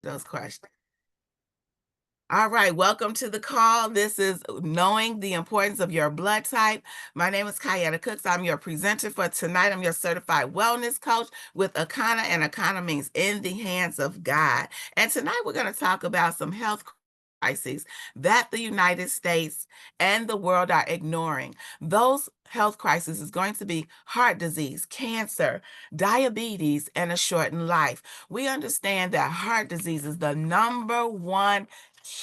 those questions. All right, welcome to the call. This is Knowing the Importance of Your Blood Type. My name is Kayaetta C. I'm your presenter for tonight. I'm your certified wellness coach with Akana, and Akana means in the hands of God. And tonight we're going to talk about some health crises that the United States and the world are ignoring. Those health crises is going to be heart disease, cancer, diabetes, and a shortened life. We understand that heart disease is the number one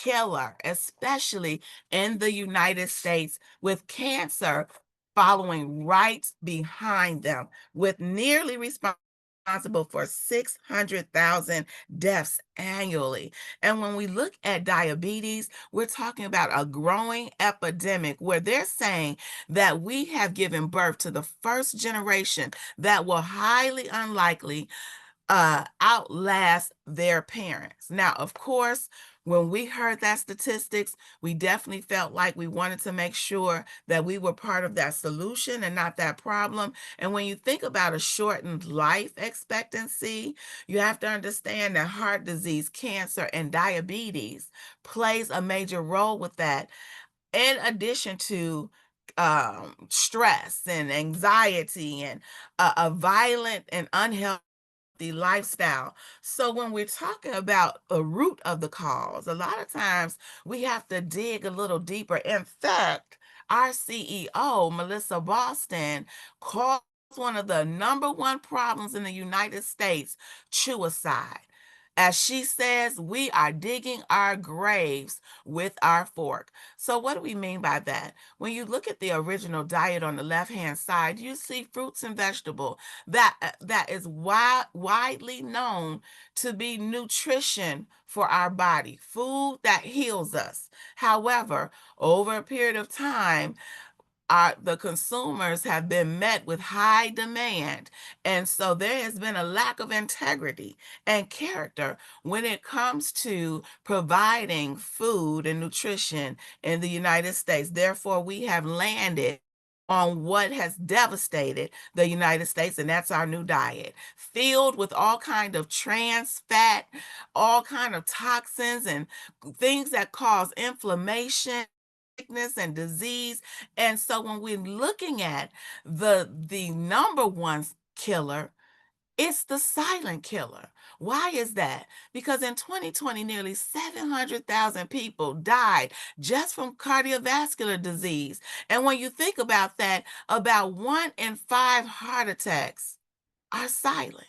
killer, especially in the United States, with cancer following right behind them, with nearly responsible for 600,000 deaths annually. And when we look at diabetes, we're talking about a growing epidemic where they're saying that we have given birth to the first generation that will highly unlikely outlast their parents. Now, of course, when we heard that statistics, we definitely felt like we wanted to make sure that we were part of that solution and not that problem. And when you think about a shortened life expectancy, you have to understand that heart disease, cancer, and diabetes plays a major role with that, in addition to stress and anxiety and a violent and unhealthy the lifestyle. So when we're talking about the root of the cause, a lot of times we have to dig a little deeper. In fact, our CEO, Melissa Boston, calls one of the number one problems in the United States suicide. As she says, we are digging our graves with our fork. So what do we mean by that? When you look at the original diet on the left-hand side, you see fruits and vegetables that is widely known to be nutrition for our body, food that heals us. However, over a period of time, the consumers have been met with high demand. And so there has been a lack of integrity and character when it comes to providing food and nutrition in the United States. Therefore, we have landed on what has devastated the United States, and that's our new diet, filled with all kind of trans fat, all kind of toxins and things that cause inflammation, sickness, and disease. And so when we're looking at the number one killer, it's the silent killer. Why is that? Because in 2020, nearly 700,000 people died just from cardiovascular disease. And when you think about that, about 1 in 5 heart attacks are silent,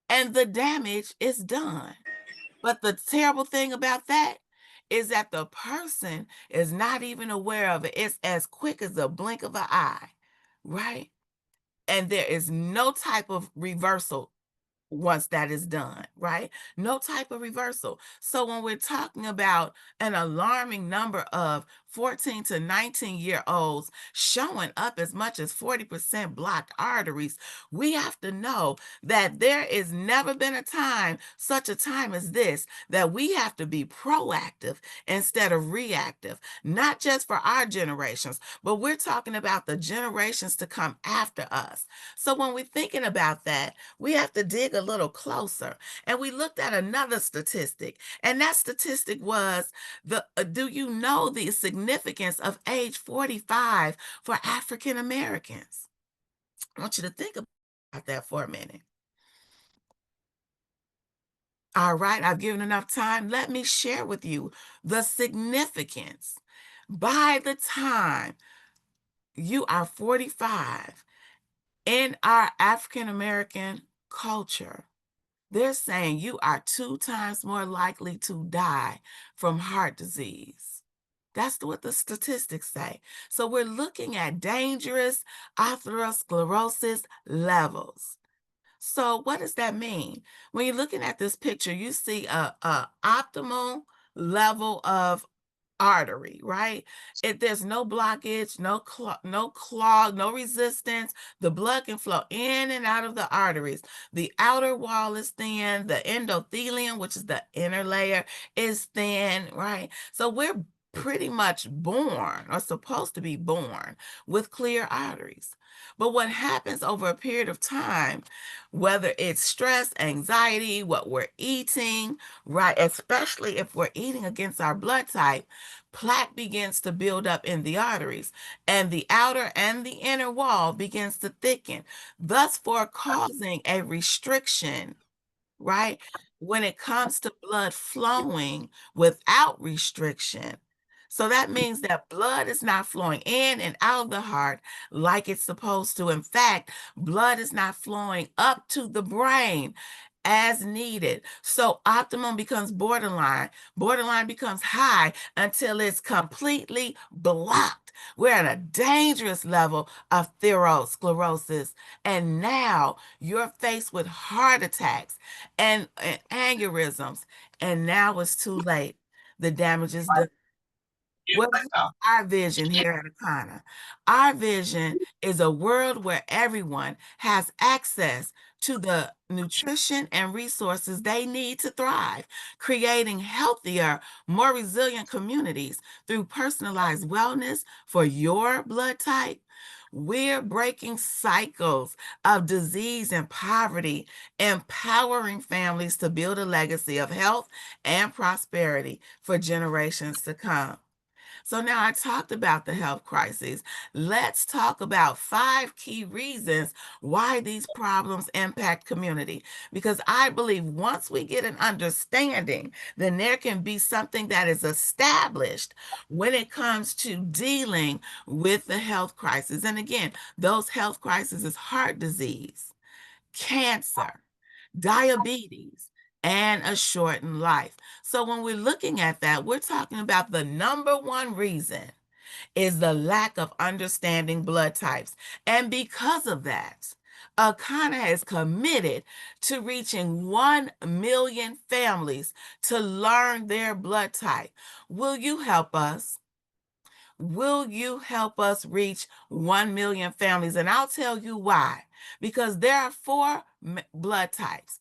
and the damage is done. But the terrible thing about that is that the person is not even aware of it. It's as quick as a blink of an eye, right? And there is no type of reversal once that is done, right? No type of reversal. So when we're talking about an alarming number of 14 to 19-year-olds showing up as much as 40% blocked arteries, we have to know that there is never been a time, such a time as this, that we have to be proactive instead of reactive, not just for our generations, but we're talking about the generations to come after us. So when we're thinking about that, we have to dig a little closer. And we looked at another statistic, and that statistic was do you know the significance of age 45 for African Americans? I want you to think about that for a minute. All right, I've given enough time. Let me share with you the significance. By the time you are 45 in our African American culture, they're saying you are 2 times more likely to die from heart disease. That's what the statistics say. So we're looking at dangerous atherosclerosis levels. So what does that mean? When you're looking at this picture, you see a optimal level of artery, right? If there's no blockage, no clog, no resistance, the blood can flow in and out of the arteries. The outer wall is thin, the endothelium, which is the inner layer, is thin, right? So we're pretty much born or supposed to be born with clear arteries. But what happens over a period of time, whether it's stress, anxiety, what we're eating, right, especially if we're eating against our blood type, plaque begins to build up in the arteries, and the outer and the inner wall begins to thicken, thus for causing a restriction, right? When it comes to blood flowing without restriction. So that means that blood is not flowing in and out of the heart like it's supposed to. In fact, blood is not flowing up to the brain as needed. So optimum becomes borderline, borderline becomes high until it's completely blocked. We're at a dangerous level of atherosclerosis. And now you're faced with heart attacks and aneurysms. And now it's too late. The damage is done. What is our vision here at Akana? Our vision is a world where everyone has access to the nutrition and resources they need to thrive, creating healthier, more resilient communities through personalized wellness for your blood type. We're breaking cycles of disease and poverty, empowering families to build a legacy of health and prosperity for generations to come. So now I talked about the health crises. Let's talk about 5 key reasons why these problems impact community. Because I believe once we get an understanding, then there can be something that is established when it comes to dealing with the health crisis. And again, those health crises is heart disease, cancer, diabetes, and a shortened life. So when we're looking at that, we're talking about the number one reason is the lack of understanding blood types. And because of that, Akana is committed to reaching 1 million families to learn their blood type. Will you help us? Will you help us reach 1 million families? And I'll tell you why. Because there are 4 blood types.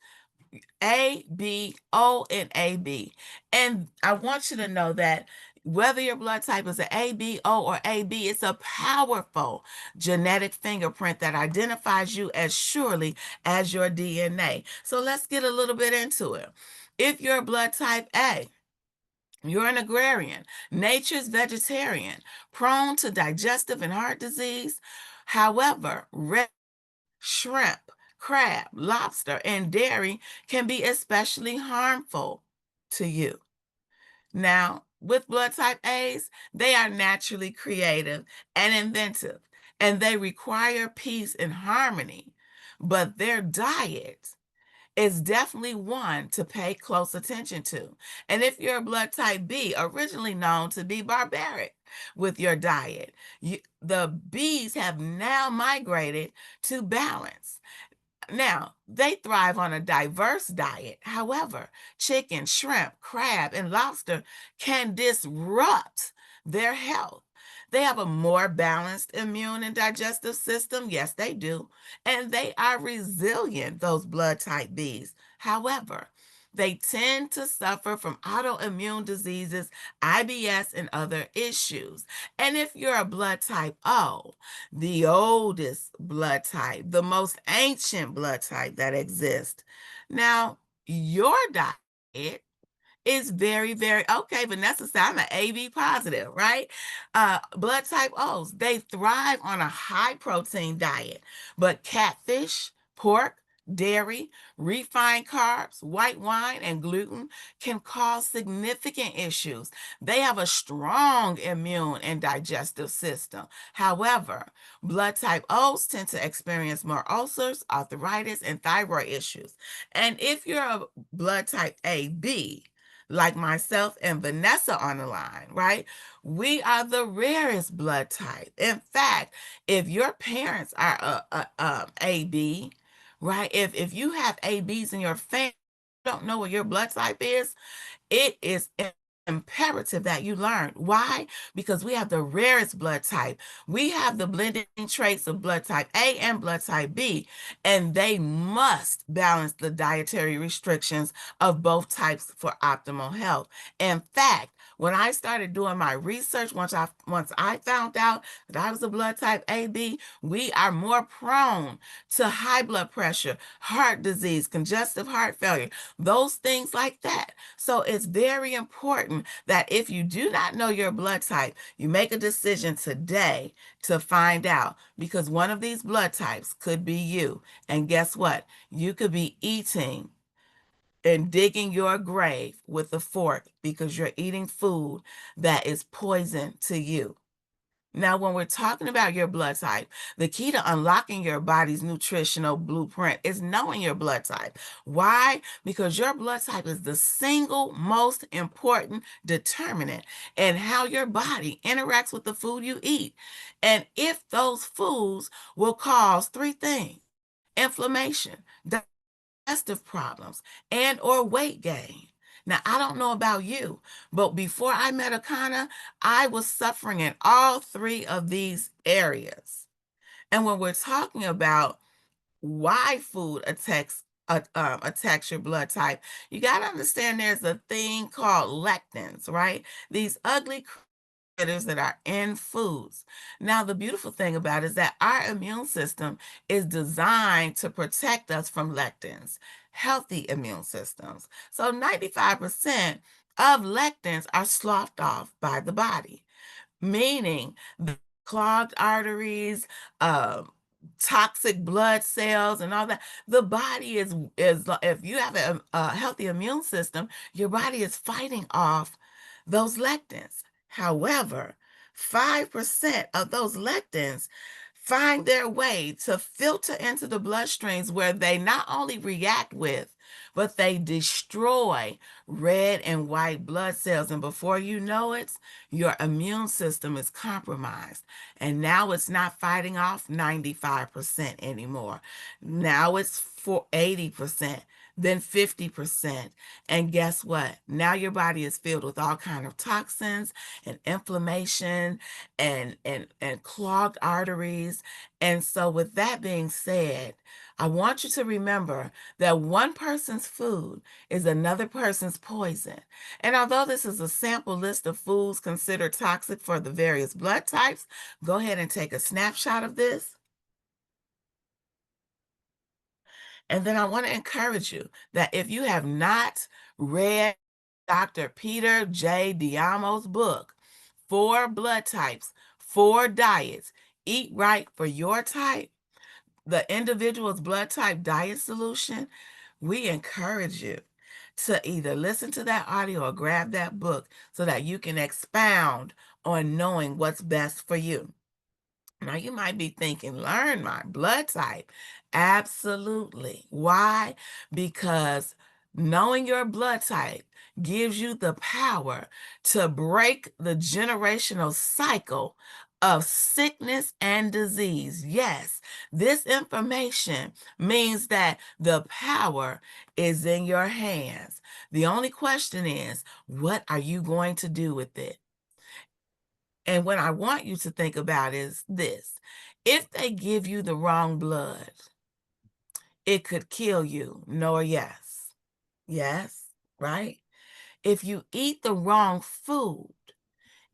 A, B, O, and AB. And I want you to know that whether your blood type is an A, B, O, or AB, it's a powerful genetic fingerprint that identifies you as surely as your DNA. So let's get a little bit into it. If you're blood type A, you're an agrarian, nature's vegetarian, prone to digestive and heart disease. However, red shrimp, crab, lobster, and dairy can be especially harmful to you. Now, with blood type A's, they are naturally creative and inventive, and they require peace and harmony. But their diet is definitely one to pay close attention to. And if you're a blood type B, originally known to be barbaric with your diet, the Bs have now migrated to balance. Now, they thrive on a diverse diet. However, chicken, shrimp, crab, and lobster can disrupt their health. They have a more balanced immune and digestive system. Yes, they do. And they are resilient, those blood type Bs. However, they tend to suffer from autoimmune diseases, IBS, and other issues. And if you're a blood type O, the oldest blood type, the most ancient blood type that exists. Now, your diet is very, very okay. Vanessa said, I'm an AB positive, right? Blood type O's, they thrive on a high protein diet, but catfish, pork, dairy, refined carbs, white wine, and gluten can cause significant issues. They have a strong immune and digestive system. However, blood type O's tend to experience more ulcers, arthritis, and thyroid issues. And if you're a blood type AB, like myself and Vanessa on the line, right? We are the rarest blood type. In fact, if your parents are AB, right? If you have ABs in your family, don't know what your blood type is, it is imperative that you learn. Why? Because we have the rarest blood type. We have the blending traits of blood type A and blood type B, and they must balance the dietary restrictions of both types for optimal health. In fact, When I started doing my research, once I found out that I was a blood type AB, we are more prone to high blood pressure, heart disease, congestive heart failure, those things like that. So it's very important that if you do not know your blood type, you make a decision today to find out, because one of these blood types could be you. And guess what? You could be eating and digging your grave with a fork because you're eating food that is poison to you. Now, when we're talking about your blood type, the key to unlocking your body's nutritional blueprint is knowing your blood type. Why? Because your blood type is the single most important determinant in how your body interacts with the food you eat. And if those foods will cause three things: inflammation, digestive problems, and or weight gain. Now, I don't know about you, but before I met Akana, I was suffering in all three of these areas. And when we're talking about why food attacks your blood type, you got to understand there's a thing called lectins, right? These ugly critters that are in foods. Now, the beautiful thing about it is that our immune system is designed to protect us from lectins, healthy immune systems. So 95% of lectins are sloughed off by the body, meaning the clogged arteries, toxic blood cells, and all that. The body is if you have a healthy immune system, your body is fighting off those lectins. However, 5% of those lectins find their way to filter into the bloodstreams, where they not only react with, but they destroy red and white blood cells. And before you know it, your immune system is compromised. And now it's not fighting off 95% anymore. Now it's for 80%, then 50%. And guess what? Now your body is filled with all kind of toxins and inflammation and clogged arteries. And so with that being said, I want you to remember that one person's food is another person's poison. And although this is a sample list of foods considered toxic for the various blood types, go ahead and take a snapshot of this. And then I want to encourage you that if you have not read Dr. Peter J. Diamo's book, Four Blood Types, Four Diets, Eat Right for Your Type, the individual's blood type diet solution, we encourage you to either listen to that audio or grab that book so that you can expound on knowing what's best for you. Now, you might be thinking, learn my blood type. Absolutely. Why? Because knowing your blood type gives you the power to break the generational cycle of sickness and disease. Yes, this information means that the power is in your hands. The only question is, what are you going to do with it? And what I want you to think about is this: if they give you the wrong blood, it could kill you. No or yes? Yes, right? If you eat the wrong food,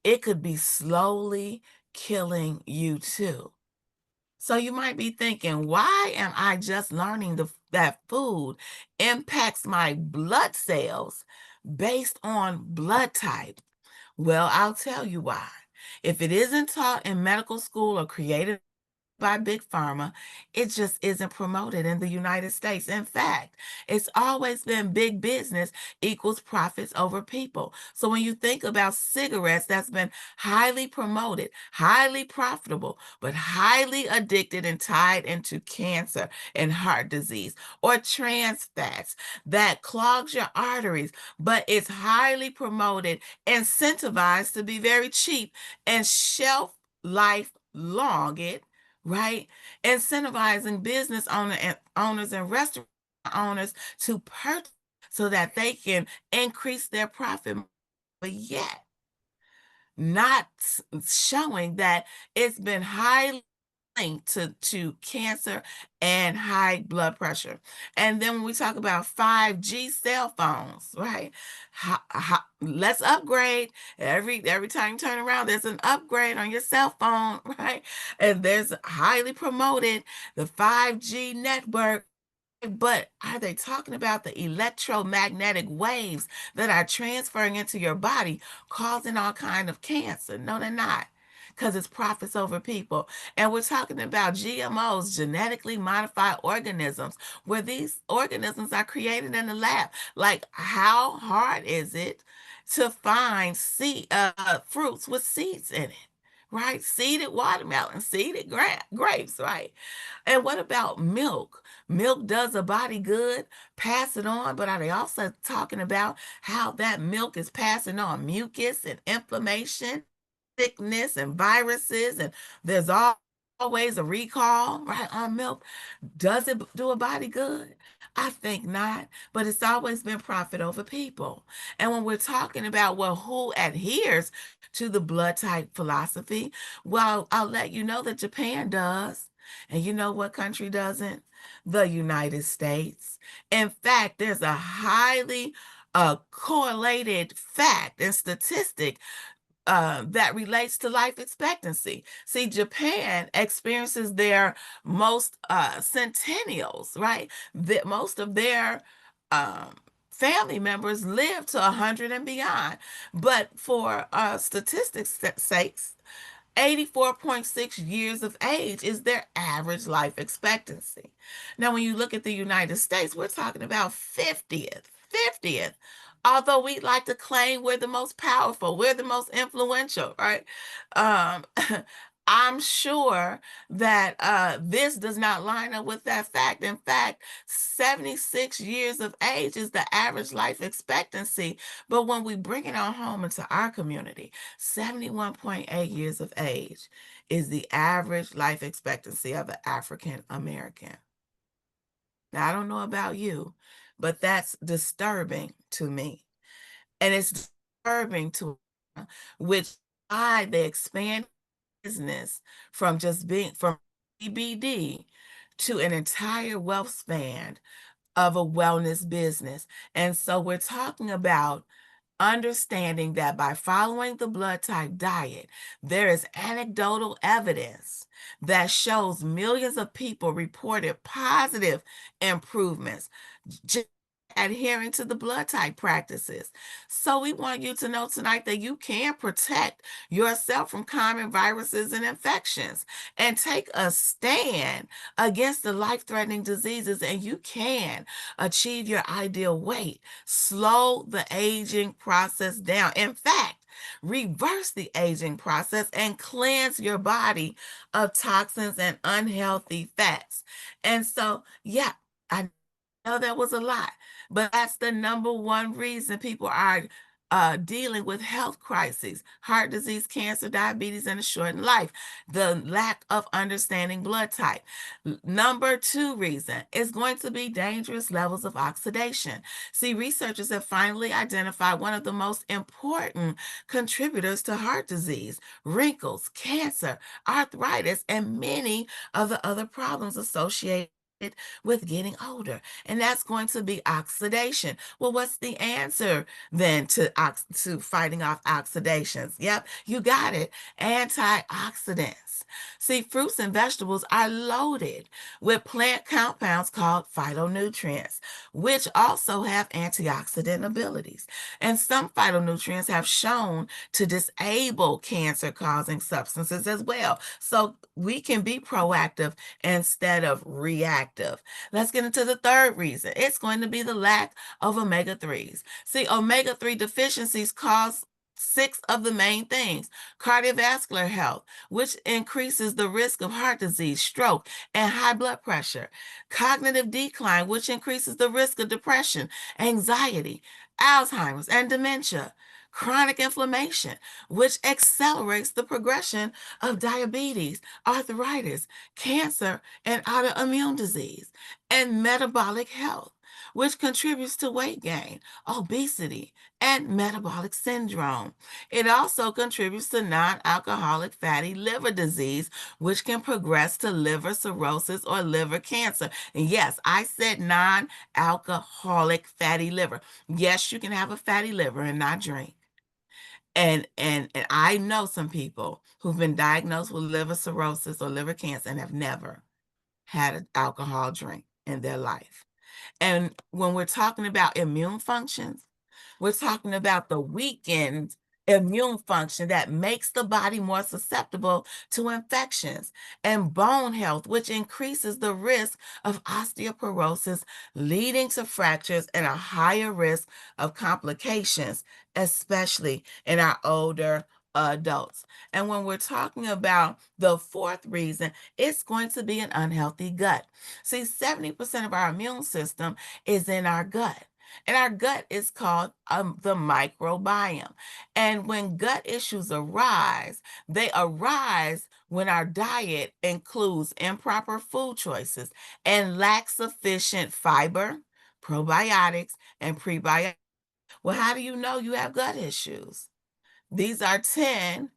it could be slowly killing you too. So you might be thinking, why am I just learning that food impacts my blood cells based on blood type? Well, I'll tell you why. If it isn't taught in medical school or created by Big Pharma, it just isn't promoted in the United States. In fact, it's always been big business equals profits over people. So when you think about cigarettes, that's been highly promoted, highly profitable, but highly addicted and tied into cancer and heart disease, or trans fats that clogs your arteries, but it's highly promoted, incentivized to be very cheap and shelf life long it, right? Incentivizing owners and restaurant owners to purchase so that they can increase their profit, but yet not showing that it's been highly linked to cancer and high blood pressure. And then when we talk about 5G cell phones, right? Let's upgrade. Every time you turn around, there's an upgrade on your cell phone, right? And there's highly promoted the 5G network. But are they talking about the electromagnetic waves that are transferring into your body, causing all kind of cancer? No, they're not, because it's profits over people. And we're talking about GMOs, genetically modified organisms, where these organisms are created in the lab. Like, how hard is it to find fruits with seeds in it? Right? Seeded watermelon, seeded grapes, right? And what about milk? Milk does a body good, pass it on, but are they also talking about how that milk is passing on mucus and inflammation, sickness and viruses, and there's always a recall, right, on milk? Does it do a body good? I think not, but it's always been profit over people. And when we're talking about, well, who adheres to the blood type philosophy, well, I'll let you know that Japan does. And you know what country doesn't? The United States. In fact, there's a highly correlated fact and statistic that relates to life expectancy. See, Japan experiences their most centennials, right? That most of their um, family members live to 100 and beyond. But for statistics' sakes, 84.6 years of age is their average life expectancy. Now, when you look at the United States, we're talking about 50th. Although we like to claim we're the most powerful, we're the most influential, right? Um, I'm sure that this does not line up with that fact. In fact, 76 years of age is the average life expectancy. But when we bring it on home into our community, 71.8 years of age is the average life expectancy of an African American. Now, I don't know about you, but that's disturbing to me. And it's disturbing to which why they expand business from just being from CBD to an entire wealth span of a wellness business. And so we're talking about understanding that by following the blood type diet, there is anecdotal evidence that shows millions of people reported positive improvements just adhering to the blood type practices. So we want you to know tonight that you can protect yourself from common viruses and infections and take a stand against the life-threatening diseases, and you can achieve your ideal weight, slow the aging process down. In fact, reverse the aging process and cleanse your body of toxins and unhealthy fats. And so, yeah, I know that was a lot, but that's the number one reason people are dealing with health crises, heart disease, cancer, diabetes, and a shortened life, the lack of understanding blood type. Number two reason is going to be dangerous levels of oxidation. See, researchers have finally identified one of the most important contributors to heart disease, wrinkles, cancer, arthritis, and many of the other problems associated with getting older, and that's going to be oxidation. Well, what's the answer then to fighting off oxidations? Yep, you got it. Antioxidants. See, fruits and vegetables are loaded with plant compounds called phytonutrients, which also have antioxidant abilities. And some phytonutrients have shown to disable cancer-causing substances as well. So we can be proactive instead of reactive. Let's get into the third reason. It's going to be the lack of omega-3s. See, omega-3 deficiencies cause six of the main things: cardiovascular health, which increases the risk of heart disease, stroke, and high blood pressure; cognitive decline, which increases the risk of depression, anxiety, Alzheimer's, and dementia; chronic inflammation, which accelerates the progression of diabetes, arthritis, cancer, and autoimmune disease; and metabolic health, which contributes to weight gain, obesity, and metabolic syndrome. It also contributes to non-alcoholic fatty liver disease, which can progress to liver cirrhosis or liver cancer. And yes, I said non-alcoholic fatty liver. Yes, you can have a fatty liver and not drink. And I know some people who've been diagnosed with liver cirrhosis or liver cancer and have never had an alcohol drink in their life. And when we're talking about immune functions, we're talking about the weakened immune function that makes the body more susceptible to infections, and bone health, which increases the risk of osteoporosis, leading to fractures and a higher risk of complications, especially in our older adults. And when we're talking about the fourth reason, it's going to be an unhealthy gut. See, 70% of our immune system is in our gut. And our gut is called the microbiome. And when gut issues arise, they arise when our diet includes improper food choices and lacks sufficient fiber, probiotics, and prebiotics. Well, how do you know you have gut issues? These are 10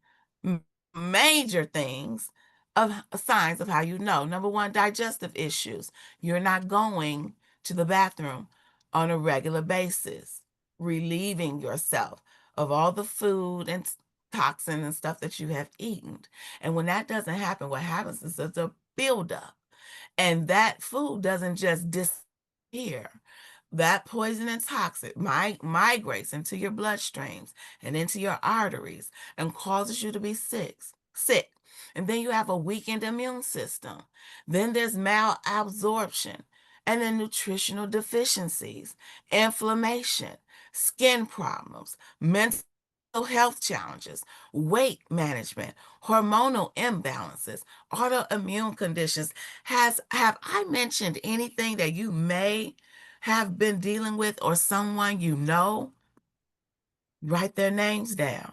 major things of signs of how you know. Number one, digestive issues. You're not going to the bathroom on a regular basis, relieving yourself of all the food and toxin and stuff that you have eaten. And when that doesn't happen, what happens is there's a buildup. And that food doesn't just disappear. That poison and toxic migrates into your bloodstreams and into your arteries and causes you to be sick. And then you have a weakened immune system. Then there's malabsorption, and then nutritional deficiencies, inflammation, skin problems, mental health challenges, weight management, hormonal imbalances, autoimmune conditions. Have I mentioned anything that you may have been dealing with or someone you know? Write their names down.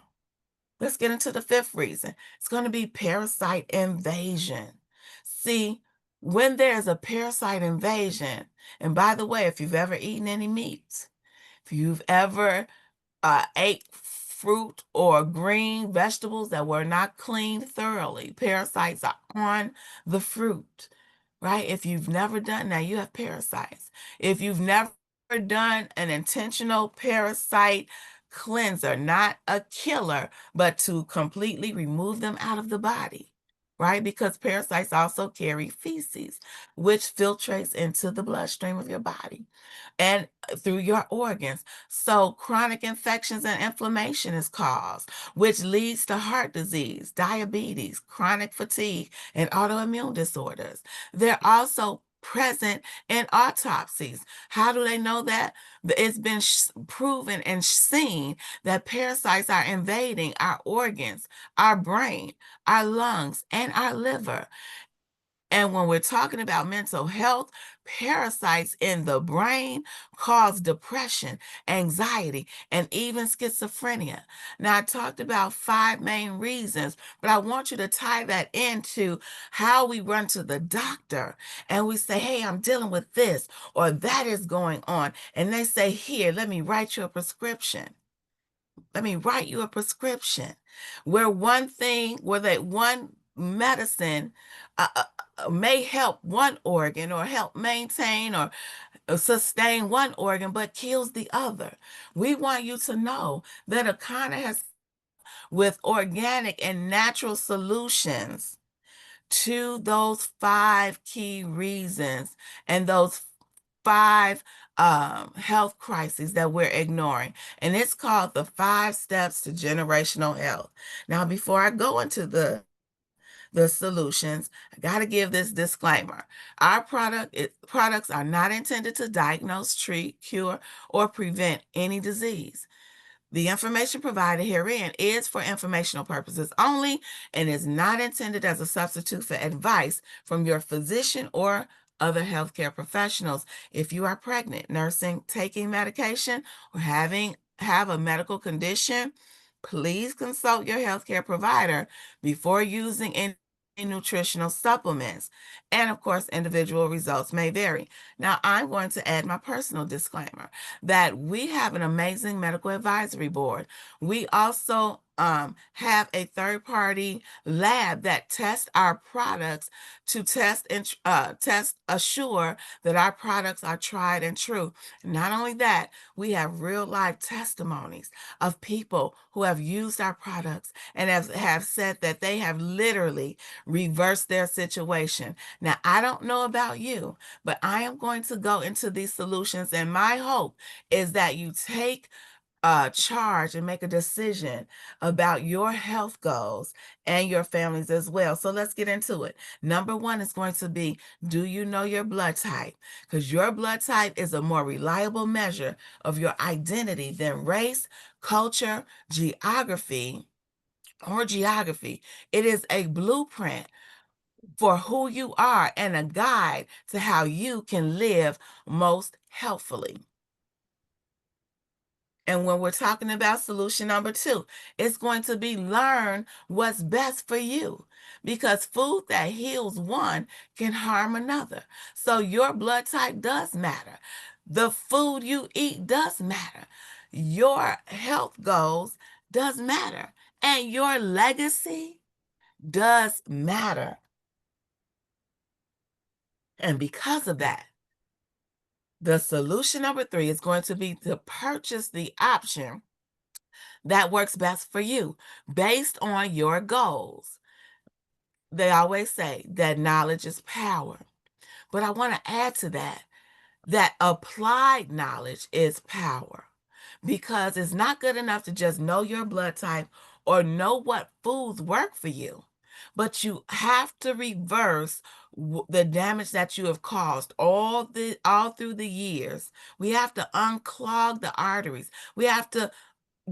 Let's get into the fifth reason. It's going to be parasite invasion. See, when there's a parasite invasion, and by the way, if you've ever eaten any meat, if you've ever ate fruit or green vegetables that were not cleaned thoroughly, parasites are on the fruit, right? If you've never done that, you have parasites. If you've never done an intentional parasite cleanser, not a killer, but to completely remove them out of the body, right? Because parasites also carry feces, which filtrates into the bloodstream of your body and through your organs. So chronic infections and inflammation is caused, which leads to heart disease, diabetes, chronic fatigue, and autoimmune disorders. They're also present in autopsies. How do they know that? It's been proven and seen that parasites are invading our organs, our brain, our lungs, and our liver. And when we're talking about mental health, parasites in the brain cause depression, anxiety, and even schizophrenia. Now, I talked about 5 main reasons, but I want you to tie that into how we run to the doctor and we say, hey, I'm dealing with this or that is going on. And they say, here, let me write you a prescription. Let me write you a prescription. Where that one medicine may help one organ or help maintain or sustain one organ, but kills the other. We want you to know that Akana has with organic and natural solutions to those 5 key reasons and those 5 health crises that we're ignoring. And it's called the 5 steps to generational health. Now, before I go into the solutions, I got to give this disclaimer. Our products are not intended to diagnose, treat, cure, or prevent any disease. The information provided herein is for informational purposes only and is not intended as a substitute for advice from your physician or other healthcare professionals. If you are pregnant, nursing, taking medication, or have a medical condition, please consult your healthcare provider before using any nutritional supplements. And of course, individual results may vary. Now, I'm going to add my personal disclaimer that we have an amazing medical advisory board. We also have a third-party lab that tests our products to test assure that our products are tried and true. Not only that, we have real life testimonies of people who have used our products and have said that they have literally reverse their situation. Now, I don't know about you, but I am going to go into these solutions, and my hope is that you take charge and make a decision about your health goals and your families as well. So let's get into it. Number one is going to be, do you know your blood type? Because your blood type is a more reliable measure of your identity than race, culture, geography, or geography. It is a blueprint for who you are and a guide to how you can live most healthfully. And when we're talking about solution number two, it's going to be learn what's best for you, because food that heals one can harm another. So your blood type does matter. The food you eat does matter. Your health goals does matter. And your legacy does matter. And because of that, the solution number three is going to be to purchase the option that works best for you based on your goals. They always say that knowledge is power. But I want to add to that applied knowledge is power, because it's not good enough to just know your blood type or know what foods work for you, but you have to reverse the damage that you have caused all through the years. We have to unclog the arteries. We have to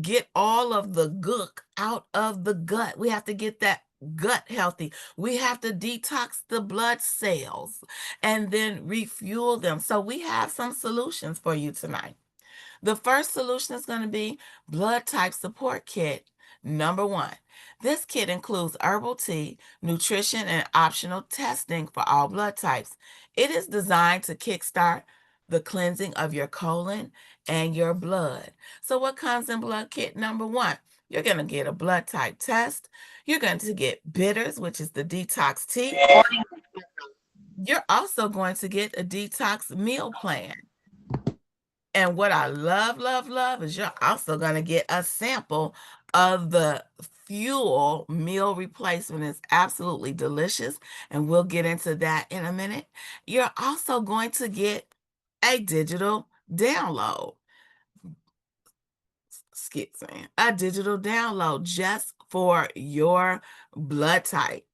get all of the gook out of the gut. We have to get that gut healthy. We have to detox the blood cells and then refuel them. So we have some solutions for you tonight. The first solution is going to be blood type support kit. Number one, this kit includes herbal tea, nutrition, and optional testing for all blood types. It is designed to kickstart the cleansing of your colon and your blood. So what comes in blood kit number one? You're going to get a blood type test. You're going to get bitters, which is the detox tea. You're also going to get a detox meal plan. And what I love, love, love is you're also going to get a sample of the fuel meal replacement. It's absolutely delicious, and we'll get into that in a minute. You're also going to get a digital download. Excuse me, a digital download just for your blood type.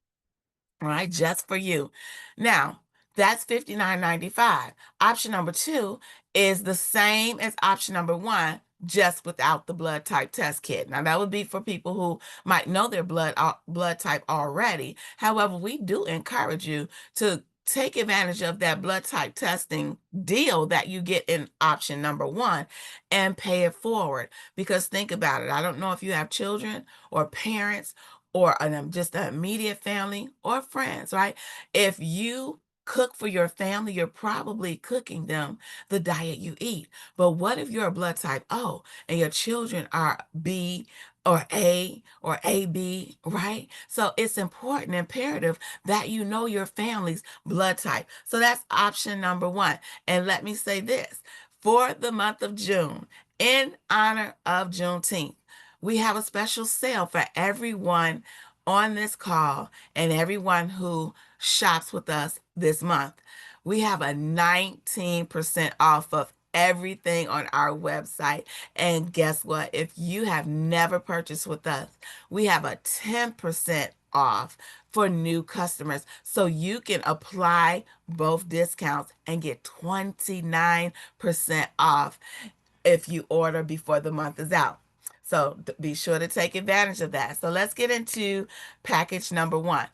All right, just for you. Now, that's $59.95. Option number two is the same as option number one, just without the blood type test kit. Now, that would be for people who might know their blood type already. However, we do encourage you to take advantage of that blood type testing deal that you get in option number one and pay it forward. Because think about it. I don't know if you have children or parents or just an immediate family or friends, right? If you cook for your family, you're probably cooking them the diet you eat. But what if you're a blood type O and your children are B or AB, right? So it's important, imperative that you know your family's blood type. So that's option number one. And let me say this, for the month of June, in honor of Juneteenth, we have a special sale for everyone on this call and everyone who shops with us this month. We have a 19% off of everything on our website. And guess what? If you have never purchased with us, we have a 10% off for new customers. So you can apply both discounts and get 29% off if you order before the month is out. So be sure to take advantage of that. So let's get into package number one.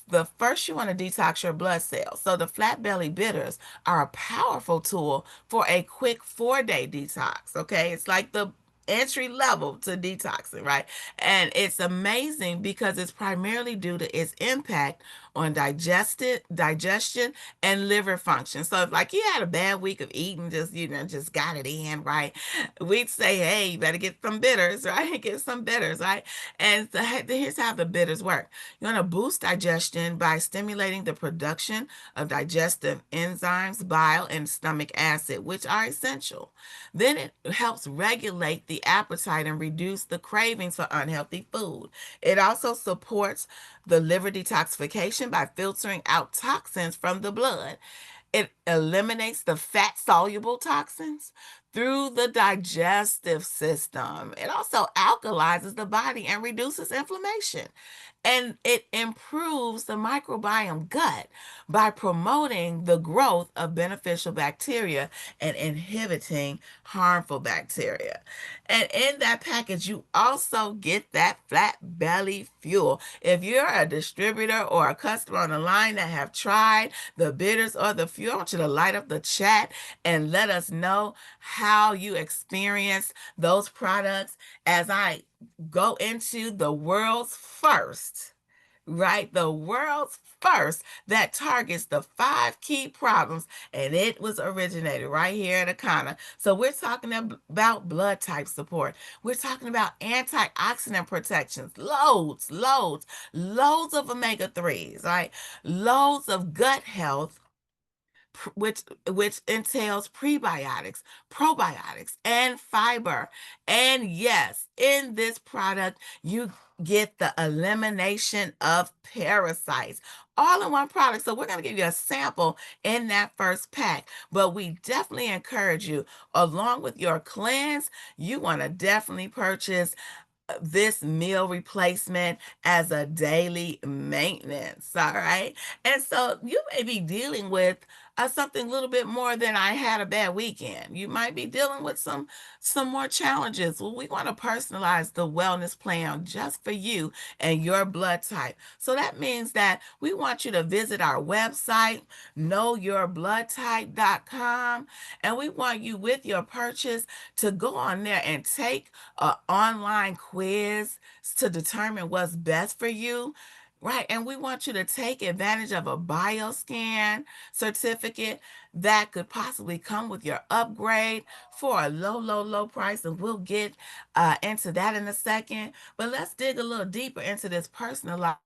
The first, you want to detox your blood cells. So the flat belly bitters are a powerful tool for a quick 4-day detox. Okay, it's like the entry level to detoxing, right? And it's amazing because it's primarily due to its impact on digestion and liver function. So if like you had a bad week of eating, just got it in, right? We'd say, hey, you better get some bitters, right? Get some bitters, right? And so, here's how the bitters work. You want to boost digestion by stimulating the production of digestive enzymes, bile, and stomach acid, which are essential. Then it helps regulate the appetite and reduce the cravings for unhealthy food. It also supports the liver detoxification by filtering out toxins from the blood. It eliminates the fat soluble toxins through the digestive system. It also alkalizes the body and reduces inflammation. And it improves the microbiome gut by promoting the growth of beneficial bacteria and inhibiting harmful bacteria. And in that package, you also get that flat belly fuel. If you're a distributor or a customer on the line that have tried the bitters or the fuel, I want you to light up the chat and let us know how you experience those products as I go into the world's first, right? The world's first that targets the 5 key problems, and it was originated right here at Akana. So we're talking about blood type support. We're talking about antioxidant protections, loads of omega 3s, right? Loads of gut health, which entails prebiotics, probiotics, and fiber. And yes, in this product, you get the elimination of parasites all in one product. So we're going to give you a sample in that first pack, but we definitely encourage you, along with your cleanse, you want to definitely purchase this meal replacement as a daily maintenance. All right. And so you may be dealing with something a little bit more than I had a bad weekend. You might be dealing with some more challenges. Well, we want to personalize the wellness plan just for you and your blood type. So that means that we want you to visit our website, knowyourbloodtype.com, and we want you with your purchase to go on there and take an online quiz to determine what's best for you. Right. And we want you to take advantage of a bioscan certificate that could possibly come with your upgrade for a low price. And we'll get into that in a second. But let's dig a little deeper into this personalized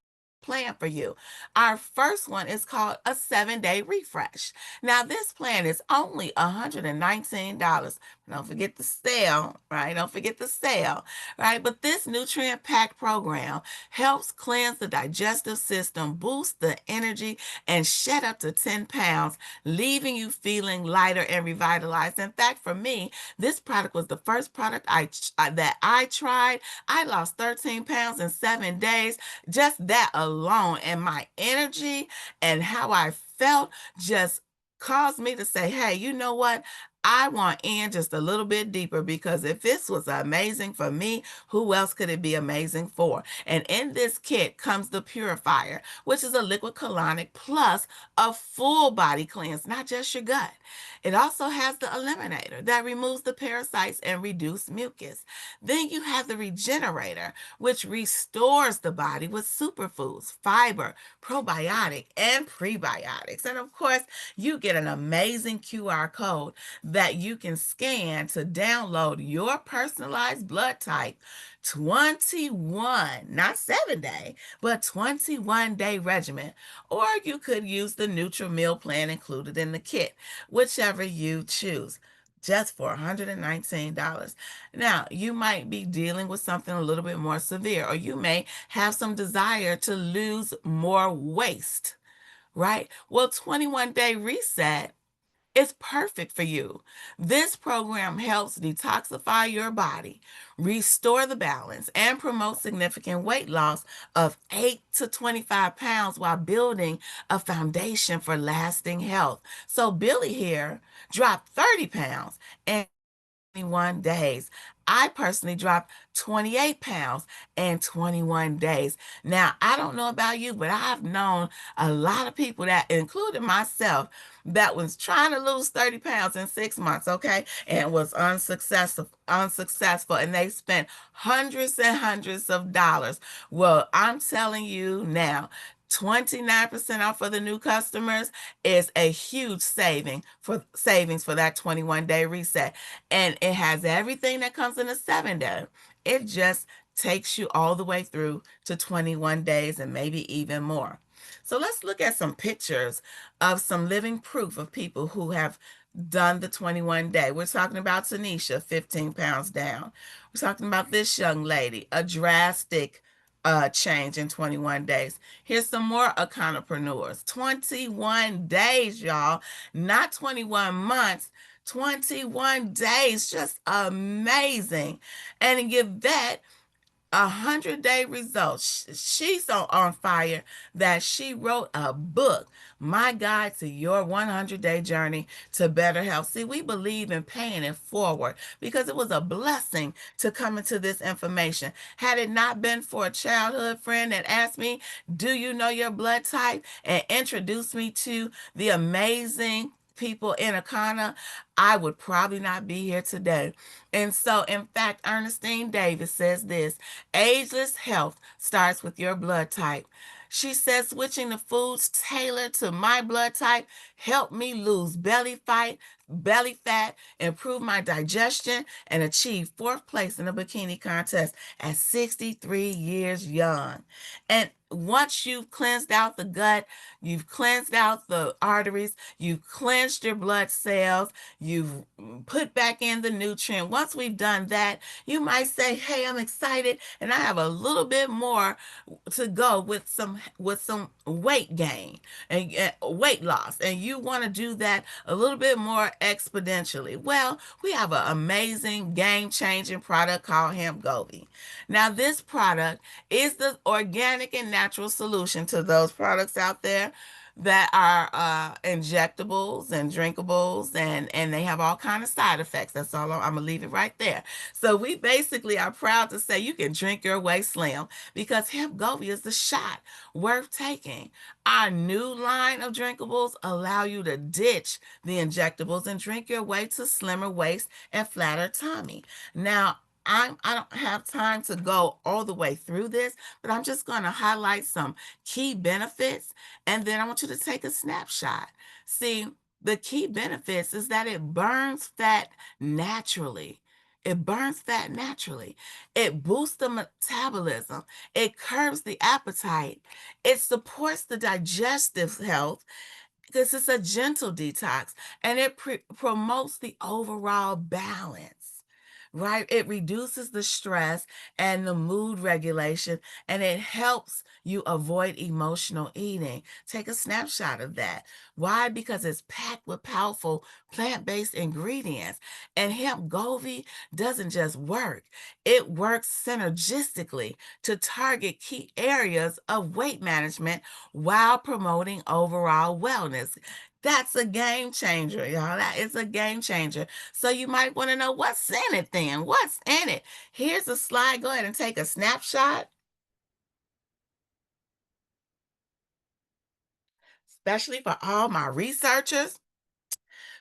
plan for you. Our first one is called a 7-day refresh. Now, this plan is only $119. Don't forget the sale, right? Don't forget the sale, right? But this nutrient packed program helps cleanse the digestive system, boost the energy, and shed up to 10 pounds, leaving you feeling lighter and revitalized. In fact, for me, this product was the first product that I tried. I lost 13 pounds in 7 days, just that alone. And my energy and how I felt just caused me to say, hey, you know what? I want in just a little bit deeper, because if this was amazing for me, who else could it be amazing for? And in this kit comes the purifier, which is a liquid colonic plus a full body cleanse, not just your gut. It also has the eliminator that removes the parasites and reduce mucus. Then you have the regenerator, which restores the body with superfoods, fiber, probiotic, and prebiotics. And of course, you get an amazing QR code that you can scan to download your personalized blood type 21, not 7-day, but 21-day regimen. Or you could use the Nutra Meal Plan included in the kit, whichever you choose, just for $119. Now, you might be dealing with something a little bit more severe, or you may have some desire to lose more waste, right? Well, 21-day reset is perfect for you. This program helps detoxify your body, restore the balance, and promote significant weight loss of 8 to 25 pounds while building a foundation for lasting health. So Billy here dropped 30 pounds in 21 days. I personally dropped 28 pounds in 21 days. Now, I don't know about you, but I've known a lot of people that, including myself, that was trying to lose 30 pounds in 6 months, okay, and was unsuccessful, and they spent hundreds and hundreds of dollars. Well, I'm telling you now, 29% off for the new customers is a huge savings for that 21-day reset. And it has everything that comes in a 7-day. It just takes you all the way through to 21 days and maybe even more. So let's look at some pictures of some living proof of people who have done the 21-day. We're talking about Tanisha, 15 pounds down. We're talking about this young lady, a drastic change in 21 days. Here's some more entrepreneurs. 21 days, y'all, not 21 months. 21 days, just amazing. And to give that 100-day results. She's so on fire that she wrote a book, My Guide to Your 100-Day Journey to Better Health. See, we believe in paying it forward because it was a blessing to come into this information. Had it not been for a childhood friend that asked me, do you know your blood type? And introduced me to the amazing people in Akana, I would probably not be here today. And so, in fact, Ernestine Davis says this: ageless health starts with your blood type. She says switching to foods tailored to my blood type helped me lose belly fat, improve my digestion, and achieve fourth place in a bikini contest at 63 years young. And once you've cleansed out the gut, you've cleansed out the arteries, you've cleansed your blood cells, you've put back in the nutrient. Once we've done that, you might say, "Hey, I'm excited, and I have a little bit more to go with some weight gain and weight loss, and you want to do that a little bit more exponentially." Well, we have an amazing game-changing product called Hemp Gobi. Now, this product is the organic and natural solution to those products out there that are injectables and drinkables, and they have all kind of side effects. That's all. I'm gonna leave it right there. So we basically are proud to say you can drink your way slim because Hemp Gobi is the shot worth taking. Our new line of drinkables allow you to ditch the injectables and drink your way to slimmer waist and flatter tummy. Now, I don't have time to go all the way through this, but I'm just going to highlight some key benefits, and then I want you to take a snapshot. See, the key benefits is that it burns fat naturally. It burns fat naturally. It boosts the metabolism. It curbs the appetite. It supports the digestive health because it's a gentle detox, and it promotes the overall balance, right? It reduces the stress and the mood regulation, and it helps you avoid emotional eating. Take a snapshot of that. Why? Because it's packed with powerful plant-based ingredients. And hemp Govi doesn't just work, it works synergistically to target key areas of weight management while promoting overall wellness. That's a game changer, y'all. That is a game changer. So you might want to know what's in it then. What's in it? Here's a slide. Go ahead and take a snapshot, especially for all my researchers.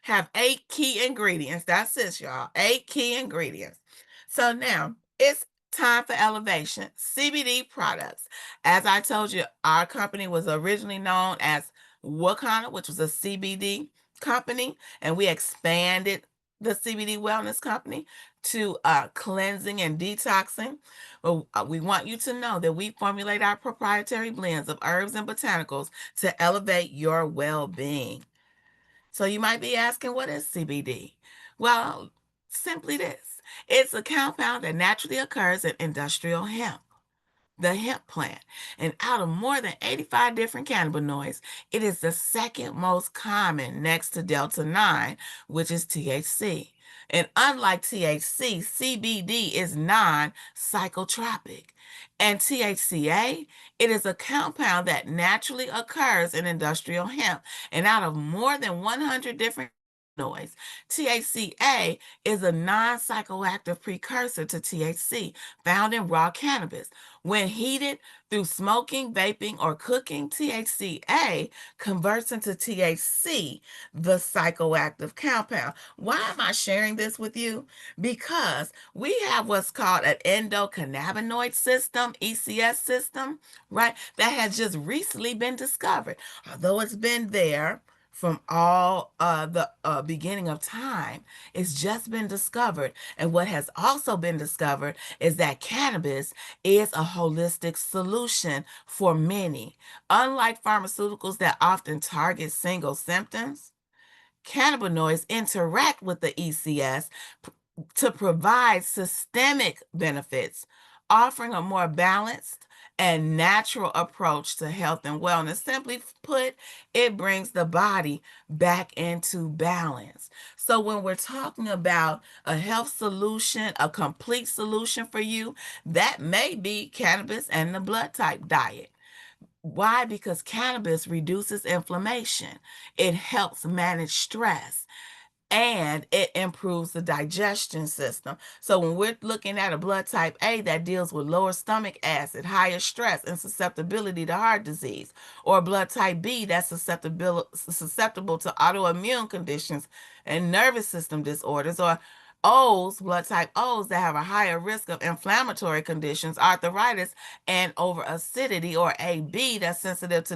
Have 8 key ingredients. That's it, y'all. 8 key ingredients. So now it's time for elevation. CBD products. As I told you, our company was originally known as Wakanda, which was a CBD company, and we expanded the CBD wellness company to cleansing and detoxing. Well, we want you to know that we formulate our proprietary blends of herbs and botanicals to elevate your well-being. So you might be asking, what is CBD? Well, simply this: it's a compound that naturally occurs in industrial hemp, the hemp plant. And out of more than 85 different cannabinoids, it is the second most common next to Delta 9, which is THC. And unlike THC, CBD is non psychotropic. And THCA, it is a compound that naturally occurs in industrial hemp. And out of more than 100 different Noise. THCA is a non-psychoactive precursor to THC found in raw cannabis. When heated through smoking, vaping, or cooking, THCA converts into THC, the psychoactive compound. Why am I sharing this with you? Because we have what's called an endocannabinoid system, ECS system, right? That has just recently been discovered. Although it's been there from all the beginning of time, it's just been discovered. And what has also been discovered is that cannabis is a holistic solution for many. Unlike pharmaceuticals that often target single symptoms, cannabinoids interact with the ECS to provide systemic benefits, offering a more balanced and natural approach to health and wellness. Simply put, it brings the body back into balance. So, when we're talking about a health solution, a complete solution for you, that may be cannabis and the blood type diet. Why? Because cannabis reduces inflammation, it helps manage stress, and it improves the digestion system. So when we're looking at a blood type A that deals with lower stomach acid, higher stress, and susceptibility to heart disease, or blood type B that's susceptible to autoimmune conditions and nervous system disorders, or O's, blood type O's that have a higher risk of inflammatory conditions, arthritis, and over acidity, or AB that's sensitive to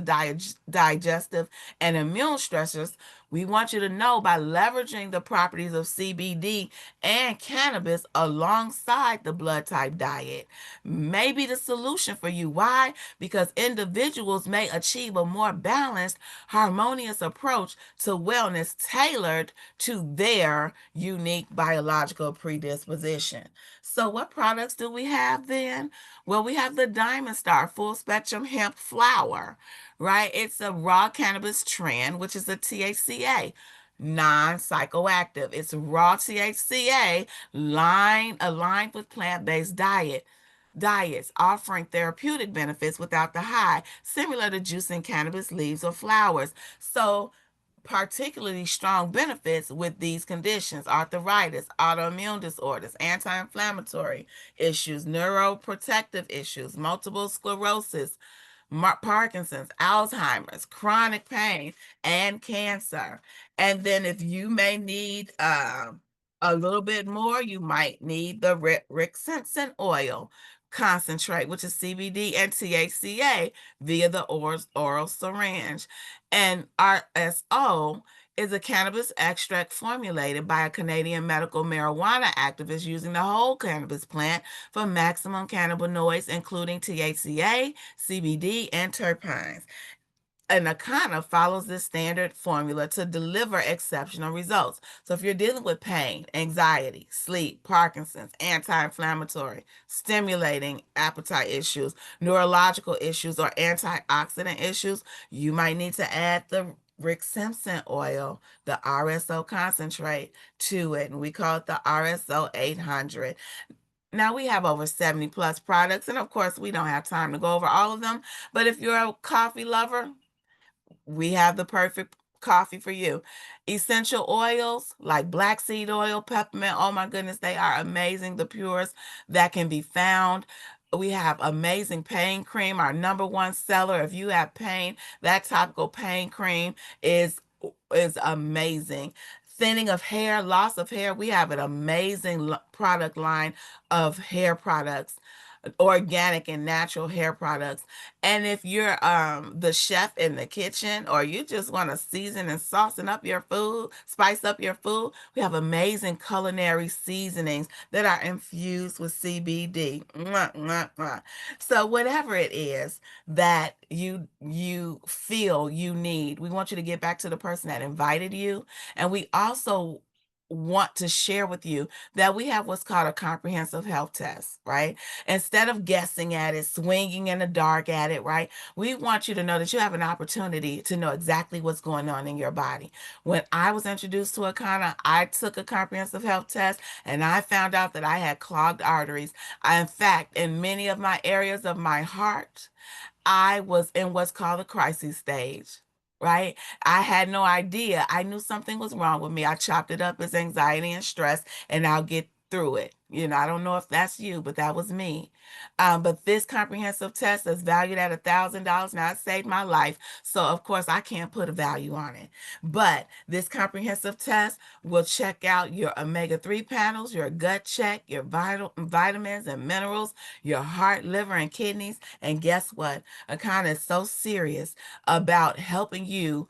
digestive and immune stressors. We want you to know by leveraging the properties of CBD and cannabis alongside the blood type diet may be the solution for you. Why? Because individuals may achieve a more balanced, harmonious approach to wellness tailored to their unique biological predisposition. So, what products do we have then? Well, we have the Diamond Star Full Spectrum Hemp Flower, right? It's a raw cannabis trend, which is a THCA, non-psychoactive. It's raw THCA aligned with plant-based diets, offering therapeutic benefits without the high, similar to juicing cannabis leaves or flowers. So, particularly strong benefits with these conditions: arthritis, autoimmune disorders, anti inflammatory issues, neuroprotective issues, multiple sclerosis, Parkinson's, Alzheimer's, chronic pain, and cancer. And then if you may need a little bit more, you might need the Rick Simpson oil concentrate, which is CBD and THCA via the oral syringe. And RSO is a cannabis extract formulated by a Canadian medical marijuana activist using the whole cannabis plant for maximum cannabinoids, including THCA, CBD, and terpenes. And Akana follows this standard formula to deliver exceptional results. So if you're dealing with pain, anxiety, sleep, Parkinson's, anti-inflammatory, stimulating appetite issues, neurological issues, or antioxidant issues, you might need to add the Rick Simpson oil, the RSO concentrate, to it. And we call it the RSO 800. Now we have over 70 plus products, and of course, we don't have time to go over all of them. But if you're a coffee lover, we have the perfect coffee for you. Essential oils like black seed oil, peppermint. Oh my goodness, they are amazing. The purest that can be found. We have amazing pain cream, our number one seller. If you have pain, that topical pain cream is amazing. Thinning of hair, loss of hair. We have an amazing product line of hair products, organic and natural hair products. And if you're the chef in the kitchen, or you just want to season and saucing up your food, spice up your food, we have amazing culinary seasonings that are infused with CBD. Mwah, mwah, mwah. So whatever it is that you feel you need, we want you to get back to the person that invited you. And we also want to share with you that we have what's called a comprehensive health test, right? Instead of guessing at it, swinging in the dark at it, right? We want you to know that you have an opportunity to know exactly what's going on in your body. When I was introduced to Akana, I took a comprehensive health test and I found out that I had clogged arteries. In fact, in many of my areas of my heart, I was in what's called a crisis stage. right? I had no idea. I knew something was wrong with me. I chopped it up as anxiety and stress, and I'll get through it. I don't know if that's you, but that was me. But this comprehensive test is valued at $1,000. Now, it saved my life. So, of course, I can't put a value on it. But this comprehensive test will check out your omega-3 panels, your gut check, your vitamins and minerals, your heart, liver, and kidneys. And guess what? Akana is so serious about helping you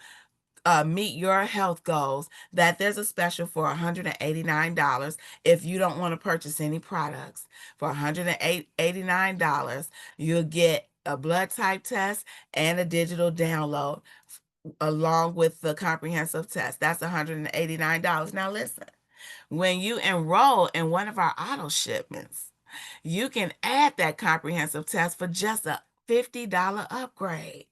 meet your health goals that there's a special for $189 if you don't want to purchase any products. For $189, you'll get a blood type test and a digital download along with the comprehensive test. That's $189. Now listen, when you enroll in one of our auto shipments, you can add that comprehensive test for just a $50 upgrade.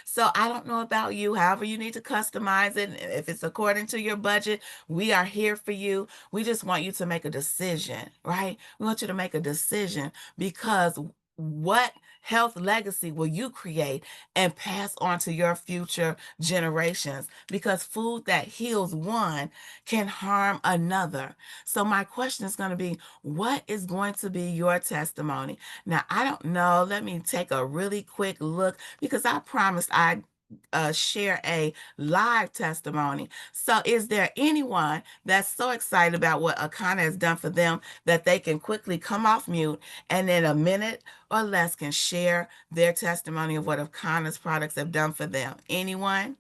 So I don't know about you, however you need to customize it. If it's according to your budget, we are here for you. We just want you to make a decision, right? We want you to make a decision because what health legacy will you create and pass on to your future generations? Because food that heals one can harm another. So my question is going to be, what is going to be your testimony? Now, I don't know. Let me take a really quick look because I promised I'd share a live testimony. So is there anyone that's so excited about what Akana has done for them that they can quickly come off mute and in a minute or less can share their testimony of what Akana's products have done for them? Anyone?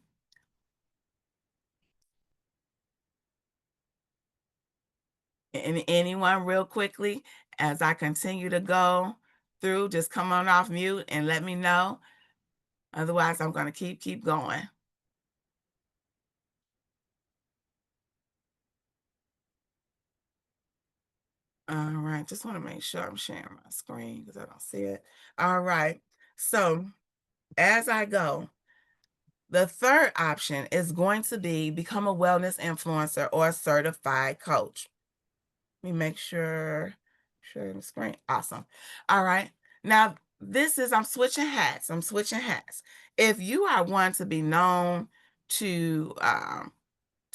Anyone real quickly as I continue to go through, just come on off mute and let me know. Otherwise, I'm going to keep going. All right, just want to make sure I'm sharing my screen because I don't see it. All right, so as I go, the third option is going to be become a wellness influencer or a certified coach. Let me make sure, share the screen. Awesome. All right, now I'm switching hats. I'm switching hats. If you are one to be known to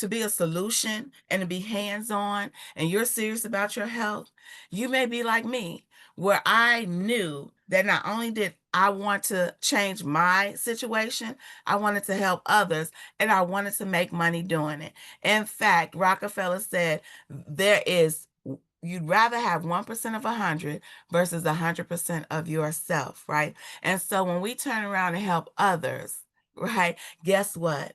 be a solution and to be hands-on and you're serious about your health, you may be like me, where I knew that not only did I want to change my situation, I wanted to help others and I wanted to make money doing it. In fact, Rockefeller said there is you'd rather have 1% of 100 versus 100% of yourself, right? And so when we turn around and help others, right, guess what?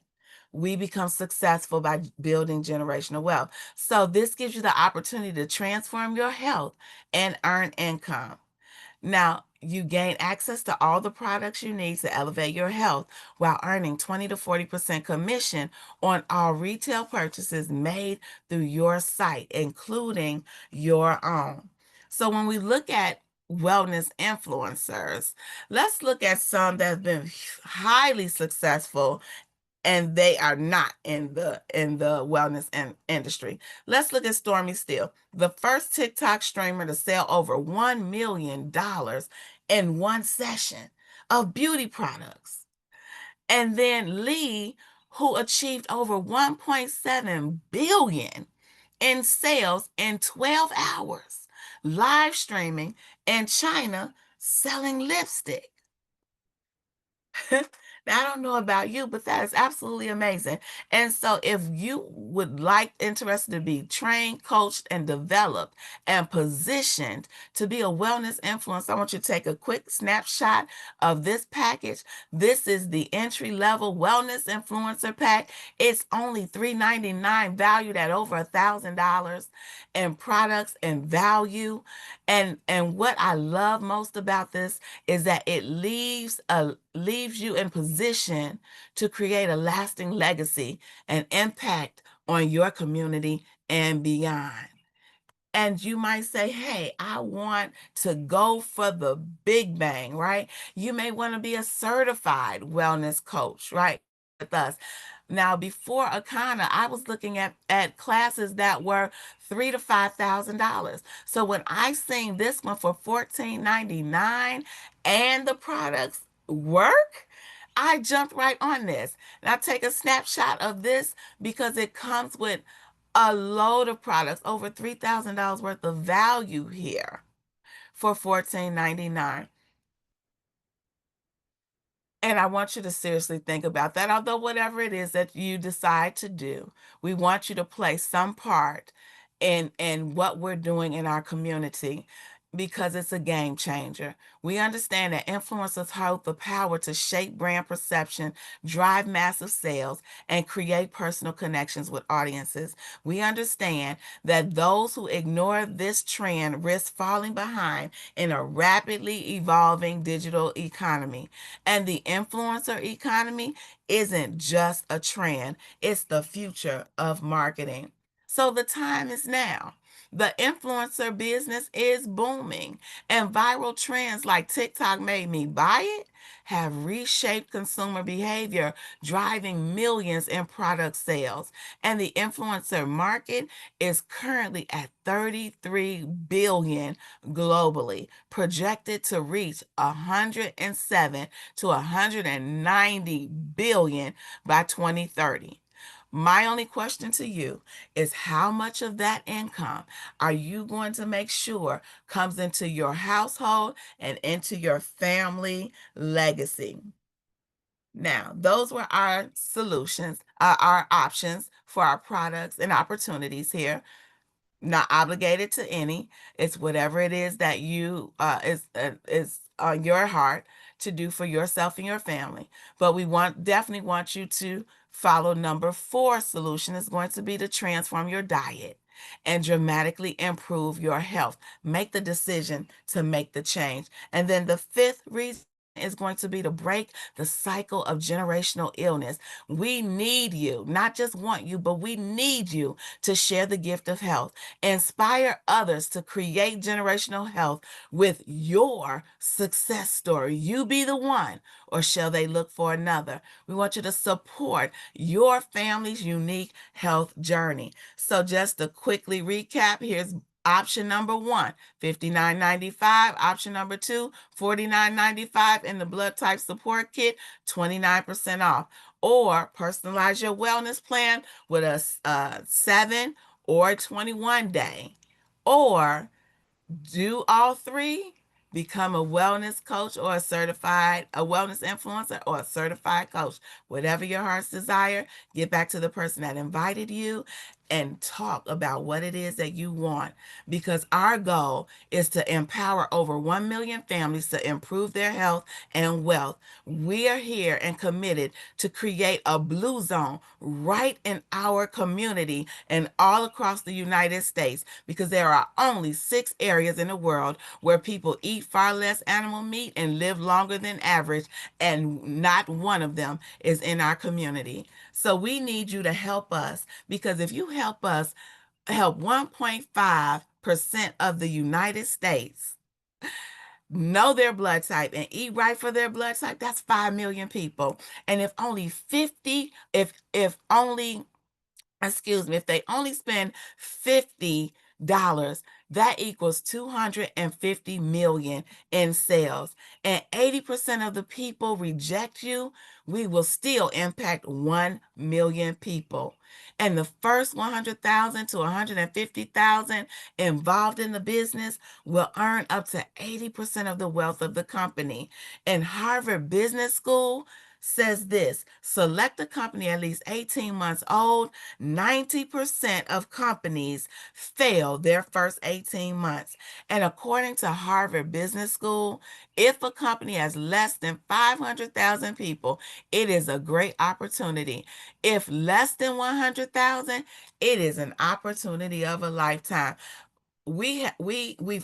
We become successful by building generational wealth. So this gives you the opportunity to transform your health and earn income. Now, you gain access to all the products you need to elevate your health while earning 20 to 40% commission on all retail purchases made through your site, including your own. So when we look at wellness influencers, let's look at some that have been highly successful and they are not in the wellness industry. Let's look at Stormy Steele, the first TikTok streamer to sell over $1 million in one session of beauty products. And then Lee, who achieved over 1.7 billion in sales in 12 hours, live streaming in China selling lipstick. Now, I don't know about you, but that is absolutely amazing. And so if you would like interested to be trained, coached, and developed and positioned to be a wellness influencer, I want you to take a quick snapshot of this package. This is the entry-level wellness influencer pack. It's only $399, valued at over $1,000 in products and value. And what I love most about this is that it leaves you in position to create a lasting legacy and impact on your community and beyond. And you might say, hey, I want to go for the big bang, right? You may want to be a certified wellness coach, right? With us. Now, before Akana, I was looking at classes that were $3,000 to $5,000. So when I seen this one for $14.99 and the products work, I jumped right on this. Now take a snapshot of this because it comes with a load of products, over $3,000 worth of value here for $14.99. And I want you to seriously think about that. Although whatever it is that you decide to do, we want you to play some part in what we're doing in our community because it's a game changer. We understand that influencers hold the power to shape brand perception, drive massive sales, and create personal connections with audiences. We understand that those who ignore this trend risk falling behind in a rapidly evolving digital economy. And the influencer economy isn't just a trend, it's the future of marketing. So the time is now. The influencer business is booming, and viral trends like TikTok made me buy it have reshaped consumer behavior, driving millions in product sales. And the influencer market is currently at 33 billion globally, projected to reach 107 to 190 billion by 2030. My only question to you is how much of that income are you going to make sure comes into your household and into your family legacy? Now, those were our solutions, our options for our products and opportunities here. Not obligated to any. It's whatever it is that you is on your heart to do for yourself and your family. But we definitely want you to follow number 4 solution is going to be to transform your diet and dramatically improve your health. Make the decision to make the change. And then the 5th reason is going to be to break the cycle of generational illness. We need you, not just want you, but we need you to share the gift of health. Inspire others to create generational health with your success story. You be the one, or shall they look for another? We want you to support your family's unique health journey. So just to quickly recap, here's option number 1, $59.95. Option number 2, $49.95 in the blood type support kit, 29% off. Or personalize your wellness plan with a 7 or 21 day. Or do all 3, become a wellness coach or a wellness influencer or a certified coach. Whatever your heart's desire, get back to the person that invited you and talk about what it is that you want, because our goal is to empower over 1 million families to improve their health and wealth. We are here and committed to create a blue zone right in our community and all across the United States, because there are only 6 areas in the world where people eat far less animal meat and live longer than average, and not one of them is in our community. So we need you to help us, because if you help us help 1.5% of the United States know their blood type and eat right for their blood type, that's 5 million people. And if only 50, if only excuse me, if they only spend $50, that equals 250 million in sales. And 80% of the people reject you, we will still impact 1 million people. And the first 100,000 to 150,000 involved in the business will earn up to 80% of the wealth of the company. And Harvard Business School says this: select a company at least 18 months old. 90% of companies fail their first 18 months. And according to Harvard Business School, if a company has less than 500,000 people, it is a great opportunity. If less than 100,000, it is an opportunity of a lifetime. We've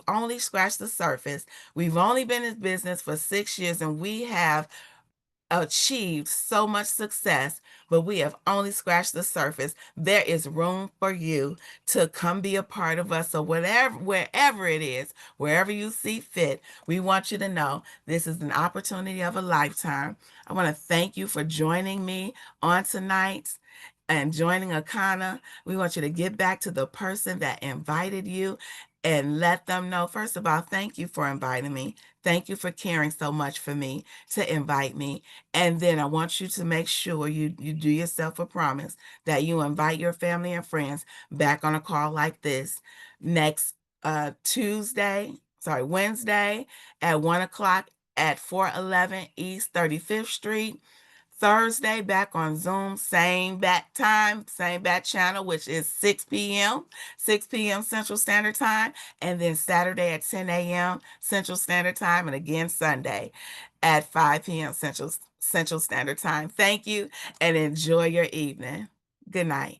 only scratched the surface. We've only been in business for 6 years, and we have achieved so much success, but we have only scratched the surface. There is room for you to come be a part of us. So wherever it is, wherever you see fit, we want you to know this is an opportunity of a lifetime. I want to thank you for joining me on tonight and joining Akana. We want you to get back to the person that invited you and let them know, first of all, thank you for inviting me. Thank you for caring so much for me to invite me. And then I want you to make sure you do yourself a promise that you invite your family and friends back on a call like this next Wednesday at 1 o'clock at 411 East 35th Street. Thursday back on Zoom, same bat time, same bat channel, which is 6 p.m., 6 p.m. Central Standard Time, and then Saturday at 10 a.m. Central Standard Time, and again Sunday at 5 p.m. Central Standard Time. Thank you and enjoy your evening. Good night.